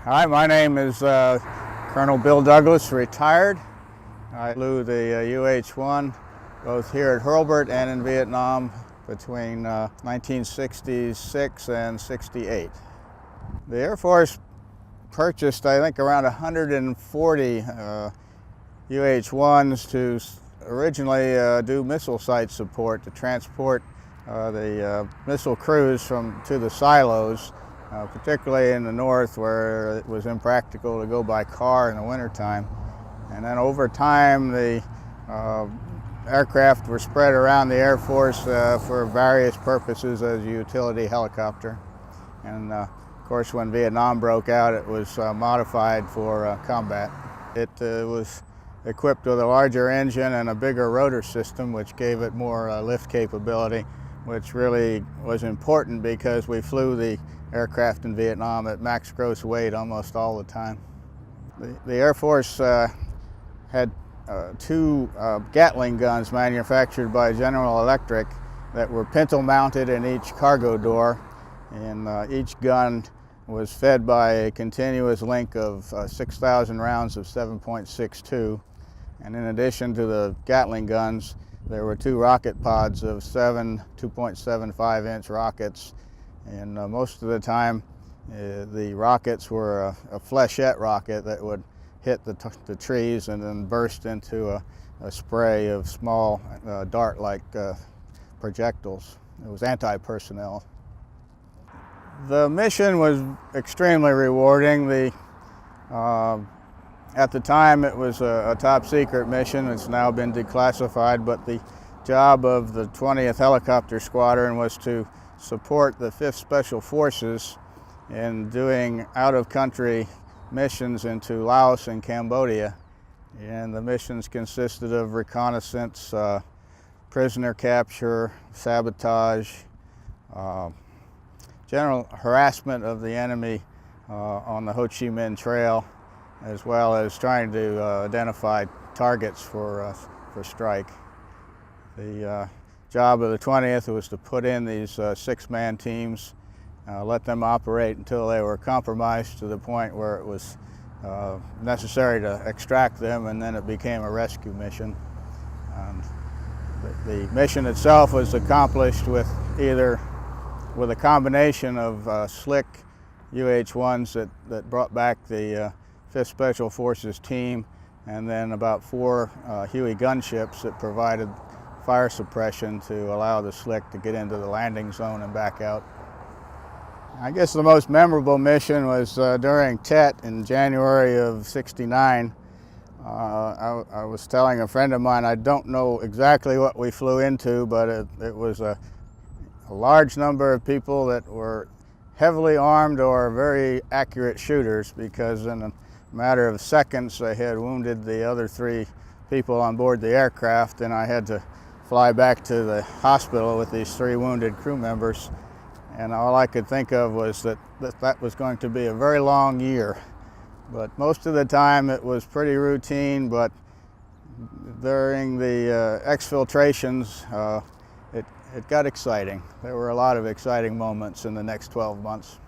Hi, my name is Colonel Bill Douglas, retired. I flew the UH-1 both here at Hurlburt and in Vietnam between 1966 and 68. The Air Force purchased, I think, around 140 UH-1s to originally do missile site support, to transport the missile crews to the silos, particularly in the north where it was impractical to go by car in the wintertime. And then over time, the aircraft were spread around the Air Force for various purposes as a utility helicopter. And of course, when Vietnam broke out, it was modified for combat. It was equipped with a larger engine and a bigger rotor system, which gave it more lift capability, which really was important because we flew the aircraft in Vietnam at max gross weight almost all the time. The Air Force had two Gatling guns manufactured by General Electric that were pintle mounted in each cargo door, and each gun was fed by a continuous link of 6,000 rounds of 7.62. And in addition to the Gatling guns, there were two rocket pods of 7 2.75-inch rockets, and most of the time the rockets were a flechette rocket that would hit the trees and then burst into a spray of small dart-like projectiles. It was anti-personnel. The mission was extremely rewarding. At the time, it was a top-secret mission. It's now been declassified, but the job of the 20th Helicopter Squadron was to support the 5th Special Forces in doing out-of-country missions into Laos and Cambodia. And the missions consisted of reconnaissance, prisoner capture, sabotage, general harassment of the enemy on the Ho Chi Minh Trail, as well as trying to identify targets for strike. The job of the 20th was to put in these six-man teams, let them operate until they were compromised to the point where it was necessary to extract them, and then it became a rescue mission. The mission itself was accomplished with a combination of slick UH-1s that brought back the 5th Special Forces team, and then about 4 Huey gunships that provided fire suppression to allow the slick to get into the landing zone and back out. I guess the most memorable mission was during Tet in January of '69. I was telling a friend of mine, I don't know exactly what we flew into, but it was a large number of people that were heavily armed or very accurate shooters, because in a matter of seconds they had wounded the other 3 people on board the aircraft, and I had to fly back to the hospital with these 3 wounded crew members. And all I could think of was that was going to be a very long year. But most of the time it was pretty routine, but during the exfiltrations, it got exciting. There were a lot of exciting moments in the next 12 months.